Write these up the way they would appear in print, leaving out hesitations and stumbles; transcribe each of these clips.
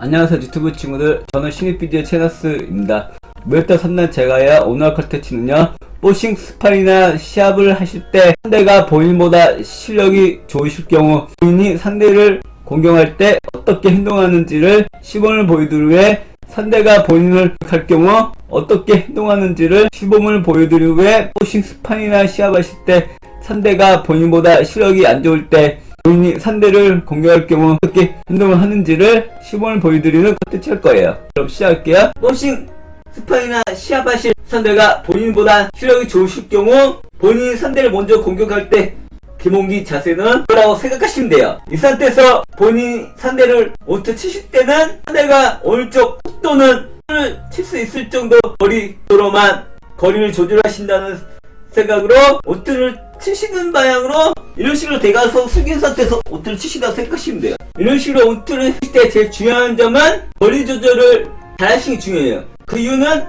안녕하세요 유튜브 친구들, 저는 신입비디오 채너스입니다. 무협도 3단 제가야 오늘 컨텐츠는요, 보싱 스파이나 시합을 하실 때 상대가 본인보다 실력이 좋으실 경우 본인이 상대를 공격할 때 어떻게 행동하는지를 시범을 보여드리기 위해, 상대가 본인을 공격할 경우 어떻게 행동하는지를 시범을 보여드리기 위해, 보싱 스파이나 시합하실 때 상대가 본인보다 실력이 안 좋을 때 본인이 상대를 공격할 경우 어떻게 행동을 하는지를 시범을 보여드리는 컨텐츠 할 거예요. 그럼 시작할게요. 보싱 스파이나 시합하실 상대가 본인보다 실력이 좋으실 경우 본인이 상대를 먼저 공격할 때 기본기 자세는 뭐라고 생각하시면 돼요. 이 상태에서 본인이 상대를 원투 치실 때는 상대가 어느 쪽 또는 칠 수 있을 정도 거리로만 거리를 조절하신다는 생각으로 원투를 치시는 방향으로 이런 식으로 대가서 숙인 상태에서 원투를 치신다고 생각하시면 돼요. 이런 식으로 원투를 칠 때 제일 중요한 점은 거리 조절을 잘 하시는 게 중요해요. 그 이유는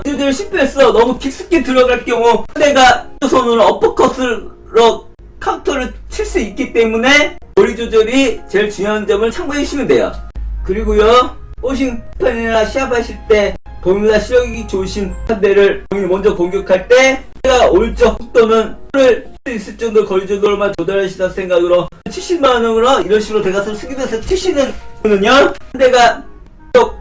조절을 실패해서 너무 깊숙이 들어갈 경우 상대가 손으로 어퍼컷으로 카운터를 칠 수 있기 때문에 거리 조절이 제일 중요한 점을 참고해 주시면 돼요. 그리고요, 보싱 스파이나 시합하실 때 본인보다 실력이 좋으신 상대를 본인이 먼저 공격할 때 상대가 오른쪽 또는 를 있을 정도 거리 조절만 조달하시다는 생각으로 치신 반응으로 이런 식으로 대가서 숙이면서 치시는 분은요, 상대가 쪽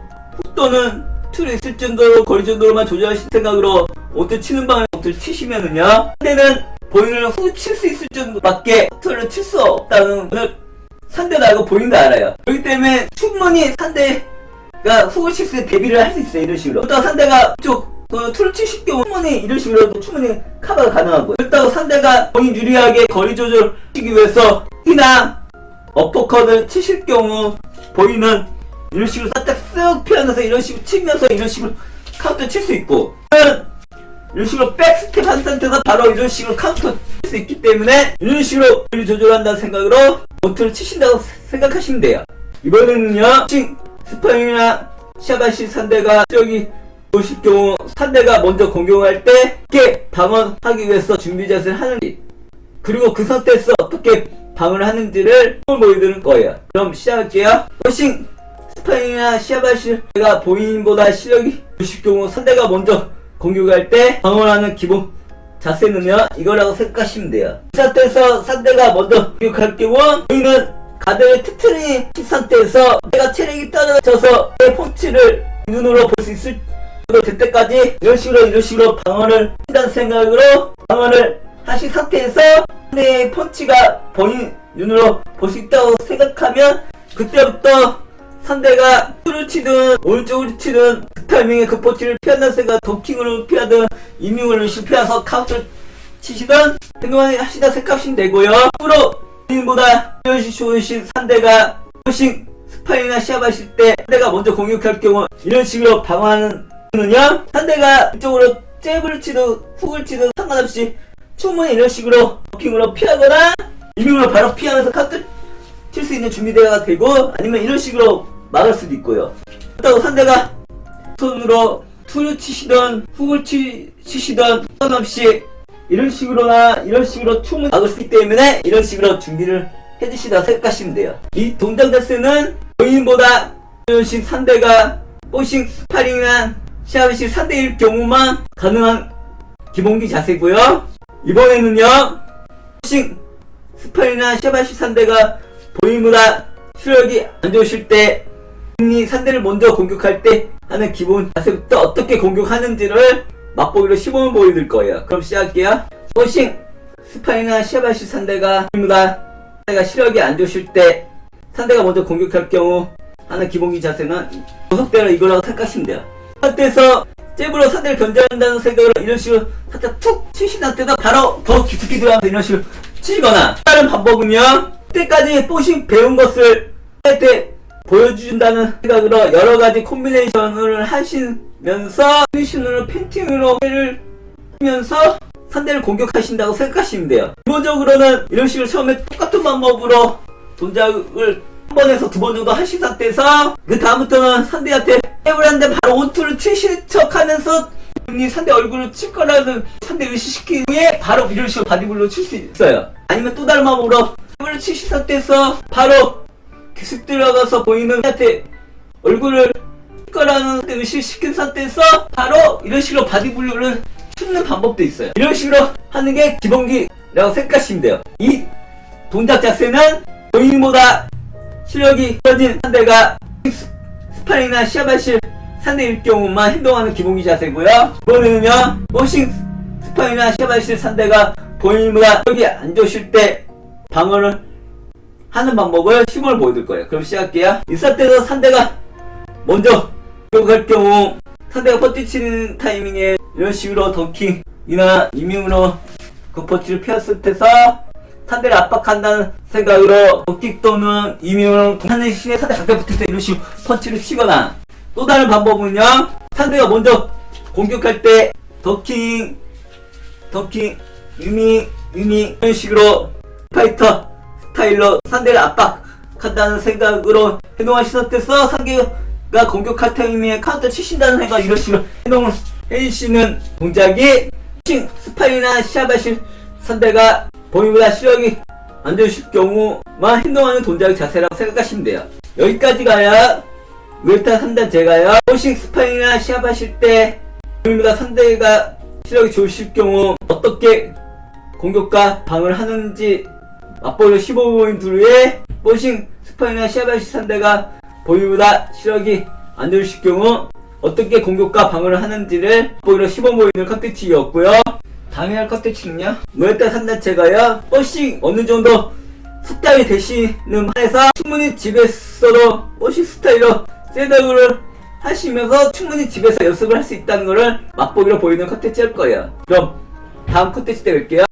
또는 툴이 있을 정도로 거리 정도로만 조절하실 생각으로 원투 치는 방향 원투를 치시면은요, 상대는 본인을 후 칠 수 있을 정도밖에 툴을 칠 수 없다는 걸 상대도 알고 본인도 알아요. 그렇기 때문에 충분히 상대가 훅을 칠 때 대비를 할 수 있어요. 이런 식으로. 그렇다고 상대가 쪽 툴을 치실 경우 충분히 이런 식으로도 충분히 커버가 가능하고요. 그렇다고 상대가 본인 유리하게 거리 조절을 하기 위해서 히나 어퍼컷을 치실 경우 본인은 이런 식으로 살짝 쓱 피하면서 이런 식으로 치면서 이런 식으로 카운터 칠 수 있고, 이런 식으로 백스텝 한 상태에서 바로 이런 식으로 카운터 칠 수 있기 때문에 이런 식으로 거리 조절한다는 생각으로 원투를 치신다고 생각하시면 돼요. 이번에는요, 스파이나 시합하실 상대가 실력이 보실 경우 상대가 먼저 공격할 때 어떻게 방어하기 위해서 준비 자세를 하는지, 그리고 그 상태에서 어떻게 방어를 하는지를 보여드릴 거예요. 그럼 시작할게요. 보싱 스파이나 시합하실 때가 본인보다 실력이 좋으실 경우 상대가 먼저 공격할 때 방어를 하는 기본 자세는요, 이거라고 생각하시면 돼요. 이 상태에서 상대가 먼저 공격할 경우 본인은 가드를 튼튼히 친 상태에서 내가 체력이 떨어져서 내 펀치를 눈으로 볼 수 있을 정도 될 때까지 이런 식으로 방어를 한다는 생각으로 방어를 하신 상태에서 상대의 펀치가 본인 눈으로 볼 수 있다고 생각하면, 그때부터 상대가 툴을 치든 오른쪽으로 치든 그 타이밍에 그 펀치를 피한다는 생각, 도킹으로 피하든 이밍으로 실패해서 카운터를 치시든 행동을 하시다 생각하시면 되고요. 앞으로 본인보다 실력이 좋으신 상대가 보싱 스파이나 시합하실 때 상대가 먼저 공격할 경우 이런 식으로 방어하는 는요, 상대가 이쪽으로 잽을 치든 훅을 치든 상관없이 충분히 이런 식으로 도킹으로 피하거나 이밍으로 바로 피하면서 카운터 칠 수 있는 준비대가 되고, 아니면 이런 식으로 막을 수도 있고요. 그렇다고 상대가 손으로 툴을 치시던 훅을 치시던 상관없이 이런 식으로나 이런 식으로 충분히 막을 수 있기 때문에 이런 식으로 준비를 해주시다 생각하시면 돼요. 이 동작 자세는 본인보다 좋으신 상대가 보싱 스파링이나 시합하실 상대일 경우만 가능한 기본기 자세고요. 이번에는요, 보싱 스파링이나 시합하실 상대가 본인보다 실력이 안 좋으실 때 본인이 상대를 먼저 공격할 때 하는 기본 자세부터 어떻게 공격하는지를 맛보기로 시범을 보여드릴 거예요. 그럼 시작할게요. 보싱 스파이나 시합하실 상대가 본인보다 실력이 안 좋으실 때 상대가 먼저 공격할 경우 하는 기본기 자세는 고속대로 이거라고 생각하시면 돼요. 상태에서 잽으로 상대를 견제한다는 생각으로 이런 식으로 살짝 툭 치신 상태에서 바로 더 깊숙이 들어가서 이런 식으로 치거나, 다른 방법은요, 그때까지 보싱 배운 것을 할 때 보여준다는 생각으로 여러가지 콤비네이션을 하시면서 피니쉬으로 펜팅으로 를 하면서 상대를 공격하신다고 생각하시면 돼요. 기본적으로는 이런 식으로 처음에 똑같은 방법으로 동작을 한 번에서 두 번 정도 하신 상태에서 그 다음부터는 상대한테 잽을 하는데 바로 원투를 치신 척 하면서 상대 얼굴을 칠 거라는 상대 의식시킨 후에 바로 이런 식으로 바디블로 칠 수 있어요. 아니면 또 다른 방법으로 잽을 치신 상태에서 바로 기습 들어가서 보이는 한테 얼굴을 거라는 의식을 시킨 상태에서 바로 이런 식으로 바디블루를 춤는 방법도 있어요. 이런 식으로 하는 게 기본기라고 생각하시면 돼요. 이 동작 자세는 본인보다 실력이 떨어진 상대가 스파링이나 시합하실 상대일 경우만 행동하는 기본기 자세고요. 이번에는요, 복싱 스파링이나 시합하실 상대가 본인보다 실력이 안 좋으실 때 방어를 하는 방법을 시범을 보여줄 거예요. 그럼 시작할게요. 이 상태에서 상대가 먼저 공격할 경우 상대가 펀치 치는 타이밍에 이런 식으로 덩킹이나 이밍으로 그 펀치를 피했을 때서 상대를 압박한다는 생각으로 덩킹 또는 이밍으로 하는 시에 상대 가까이 붙을 때 이런 식으로 펀치를 치거나, 또 다른 방법은요, 상대가 먼저 공격할 때 덩킹, 이밍 이런 식으로 파이터 스타일로 상대를 압박한다는 생각으로 행동하신 상태에서 상대가 공격할 타이밍에 카운터 치신다는 생각, 이런 식으로 행동을 해주시는 동작이 복싱 스파링이나 시합하실 상대가 본인보다 실력이 안 좋으실 경우만 행동하는 동작 자세라고 생각하시면 돼요. 여기까지 가야 무에타이 3단 제가요, 복싱 스파링이나 시합하실 때 본인보다 상대가 실력이 좋으실 경우 어떻게 공격과 방어를 하는지 맛보기로 15분 후에 복싱 스파링이나 시합하실 상대가 본인보다 실력이 안 좋으실 경우 어떻게 공격과 방어를 하는지를 맛보기로 15분 컨텐츠였고요. 다음에 할 컨텐츠는요, 무에타이 3단 제가요, 복싱 어느 정도 스타일이 되시는 한에서 충분히 집에서도 복싱 스타일로 셋업을 하시면서 충분히 집에서 연습을 할 수 있다는 거를 맛보기로 보이는 컨텐츠 할 거예요. 그럼 다음 컨텐츠 때 뵐게요.